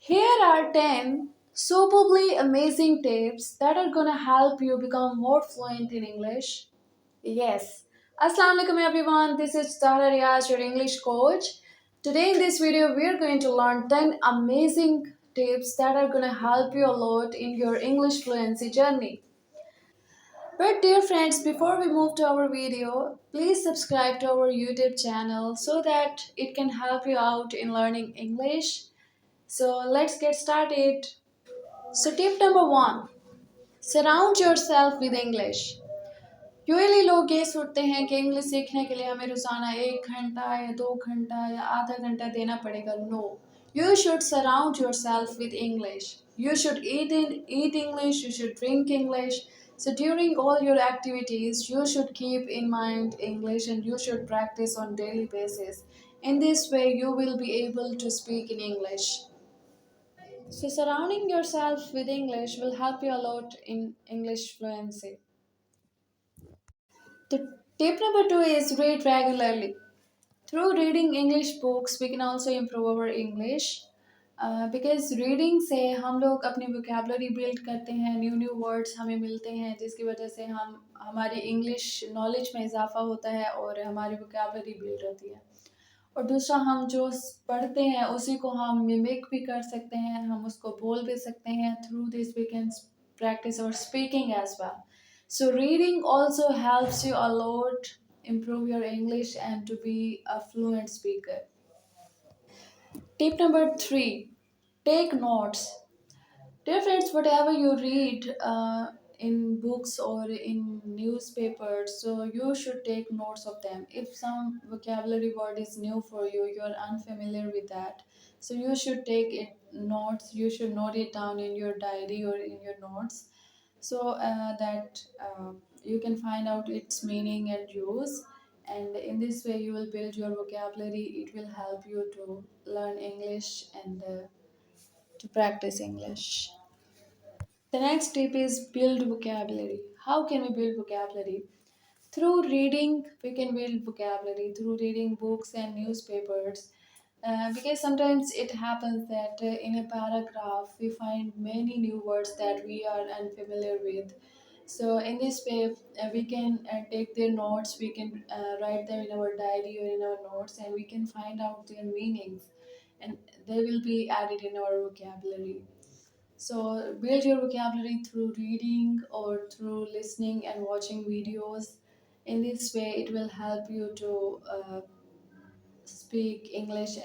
Here are 10 superbly amazing tips that are gonna help you become more fluent in English. Yes. Assalamu alaikum everyone. This is Tara Riaz, your English coach. Today in this video, we are going to learn 10 amazing tips that are gonna help you a lot in your English fluency journey. But dear friends, before we move to our video, please subscribe to our YouTube channel so that it can help you out in learning English. So let's get started. So tip number 1, surround yourself with English. Usually लोग ये सोचते हैं कि English सीखने के लिए हमें रोजाना 1 घंटा या 2 घंटा या आधा घंटा देना पड़ेगा. No, you should surround yourself with English. You should eat English, you should drink English. So during all your activities, you should keep in mind English and you should practice on daily basis. In this way, you will be able to speak in English. So surrounding yourself with English will help you a lot in English fluency. The tip number 2 is read regularly. Through reading English books, we can also improve our English. Because reading से हम लोग अपनी vocabulary build करते हैं, new new words हमें मिलते हैं जिसकी वजह से हम हमारी इंग्लिश नॉलेज में इजाफा होता है और हमारी वोकेबलरी बिल्ड होती है. और दूसरा, हम जो पढ़ते हैं उसी को हम मिमिक भी कर सकते हैं, हम उसको बोल भी सकते हैं. Through this we can practice our speaking as well. So reading also helps you a lot improve your English and to be a fluent speaker. Tip number 3, take notes. Dear friends, whatever you read in books or in newspapers, so you should take notes of them. If some vocabulary word is new for you, you are unfamiliar with that, so you should take it notes. You should note it down in your diary or in your notes, so that you can find out its meaning and use. And in this way, you will build your vocabulary. It will help you to learn English and to practice English. The next tip is build vocabulary. How can we build vocabulary? Through reading, we can build vocabulary through reading books and newspapers. Because sometimes it happens that in a paragraph we find many new words that we are unfamiliar with. So in this way, we can take their notes, we can write them in our diary or in our notes, and we can find out their meanings, and they will be added in our vocabulary. So build your vocabulary through reading or through listening and watching videos. In this way, it will help you to speak English.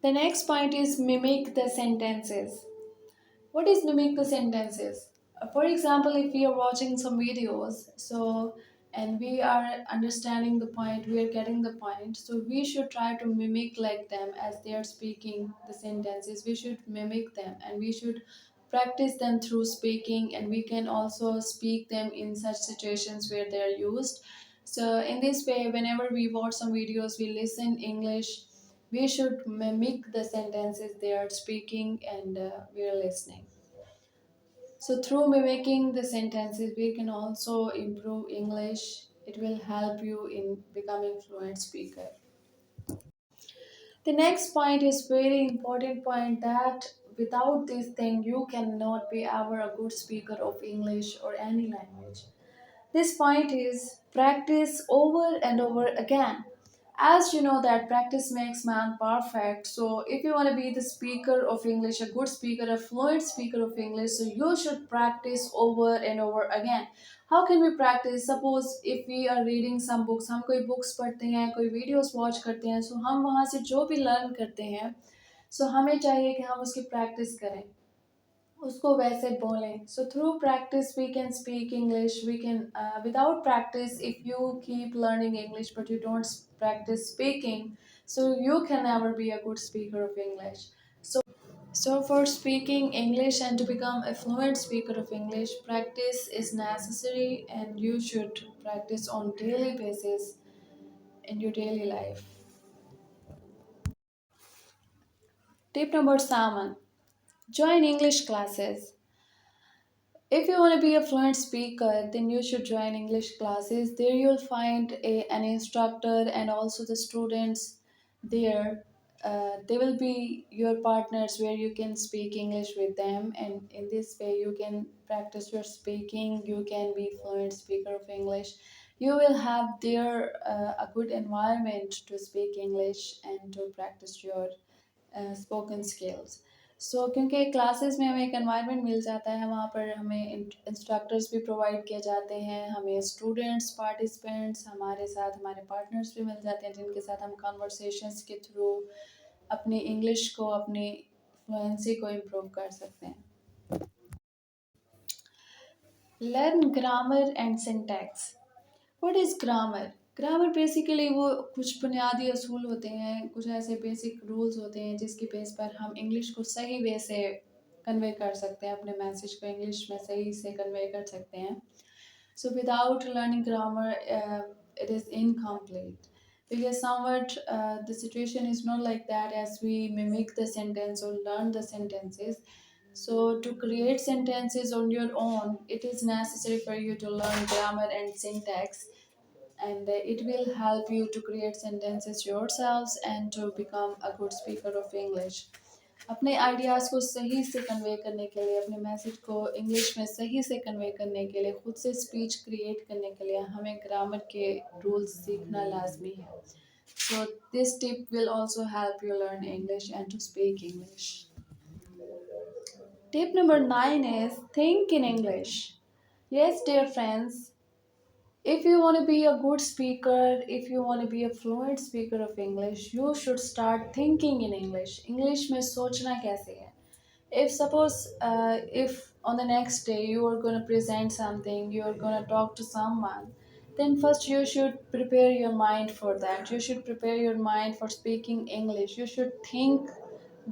The next point is mimic the sentences. What is mimic the sentences? For example, if we are watching some videos, so and we are understanding the point, we are getting the point, so we should try to mimic like them as they are speaking the sentences. We should mimic them and we should practice them through speaking, and we can also speak them in such situations where they are used. So in this way, whenever we watch some videos, we listen English, we should mimic the sentences they are speaking, and we are listening. So through mimicking the sentences, we can also improve English. It will help you in becoming fluent speaker. The next point is very important point, that without this thing you cannot be ever a good speaker of English or any language. This point is practice over and over again. As you know that practice makes man perfect. So if you want to be the speaker of English, a good speaker, a fluent speaker of English, so you should practice over and over again. How can we practice? Suppose if we are reading some books, हम कोई books पढ़ते हैं, कोई videos watch करते हैं, so हम वहाँ से जो भी learn करते हैं, so हमें चाहिए कि हम उसकी practice करें, उसको वैसे बोलें. So through practice we can speak English. We can without practice, if you keep learning English but you don't practice speaking, so you can never be a good speaker of English. So for speaking English and to become a fluent speaker of English, practice is necessary and you should practice on daily basis in your daily life. Tip number 7, join English classes. If you want to be a fluent speaker, then you should join English classes. There you'll find an instructor and also the students there. they will be your partners where you can speak English with them, and in this way you can practice your speaking. You can be fluent speaker of English. You will have there a good environment to speak English and to practice your spoken skills so क्योंकि classes में हमें एक environment मिल जाता है, वहाँ पर हमें instructors भी प्रोवाइड किए जाते हैं, हमें स्टूडेंट्स पार्टिसिपेंट्स हमारे साथ हमारे पार्टनर्स भी मिल जाते हैं जिनके साथ हम कॉन्वर्सेशंस के थ्रू अपनी इंग्लिश को अपनी फ्लुएंसी को इम्प्रूव कर सकते हैं. Learn grammar and syntax. What is grammar? Grammar basically वो कुछ बुनियादी असूल होते हैं, कुछ ऐसे बेसिक रूल्स होते हैं जिसकी बेस पर हम इंग्लिश को सही वे से कन्वे कर सकते हैं, अपने मैसेज को इंग्लिश में सही से कन्वे कर सकते हैं. So without learning grammar, it is incomplete. Because somewhat the situation is not like that as we mimic the sentence or learn the sentences. So to create sentences on your own, it is necessary for you to learn grammar and syntax, and it will help you to create sentences yourselves and to become a good speaker of English. अपने ideas को सही से convey करने के लिए, अपने message को English में सही से कन्वे करने के लिए, खुद से स्पीच क्रिएट करने के लिए हमें ग्रामर के रूल्स सीखना लाजमी है. So this tip will also help you learn English and to speak English. Tip number 9 is think in English. Yes, dear friends, if you want to be a good speaker, if you want to be a fluent speaker of English, you should start thinking in English. English में सोचना कैसे है? If suppose if on the next day you are going to present something, you are going to talk to someone, then first you should prepare your mind for that. You should prepare your mind for speaking English. You should think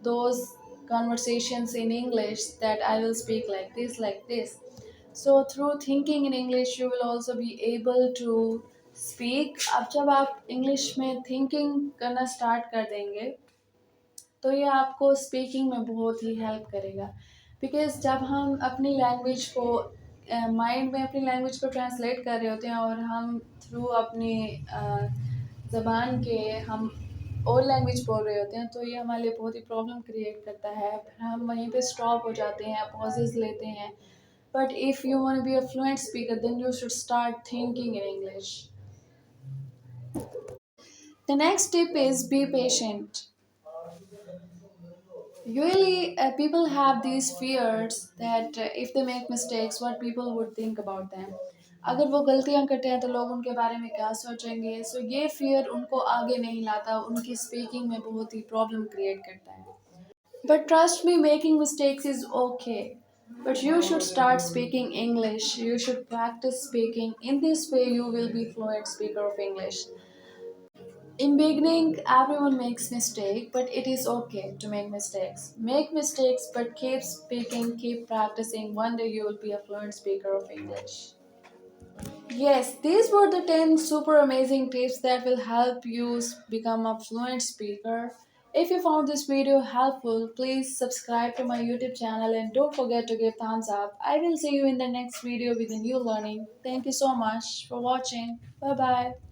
those conversations in English that I will speak like this, like this. So through thinking in English, you will also be able to speak. अब जब आप English में thinking करना start कर देंगे तो ये आपको स्पीकिंग में बहुत ही हेल्प करेगा. बिकॉज जब हम अपनी लैंग्वेज को माइंड में अपनी लैंग्वेज को ट्रांसलेट कर रहे होते हैं और हम थ्रू अपनी ज़बान के हम और लैंग्वेज बोल रहे होते हैं, तो ये हमारे लिए बहुत ही प्रॉब्लम क्रिएट करता है. फिर हम वहीं पे स्टॉप हो जाते हैं, पॉजेज लेते हैं. But if you want to be a fluent speaker, then you should start thinking in English. The next tip is be patient. Usually, people have these fears that if they make mistakes, what people would think about them. अगर वो गलतियां करते हैं तो लोग उनके बारे में क्या सोचेंगे. सो ये फियर उनको आगे नहीं लाता, उनकी स्पीकिंग में बहुत ही प्रॉब्लम क्रिएट करता है. But trust me, making mistakes is okay. But you should start speaking English. You should practice speaking. In this way, you will be fluent speaker of English. In beginning, everyone makes mistake, but it is okay to make mistakes. Make mistakes, but keep speaking, keep practicing. One day you will be a fluent speaker of English. Yes, these were the 10 super amazing tips that will help you become a fluent speaker. If you found this video helpful, please subscribe to my YouTube channel and don't forget to give thumbs up. I will see you in the next video with a new learning. Thank you so much for watching. Bye bye.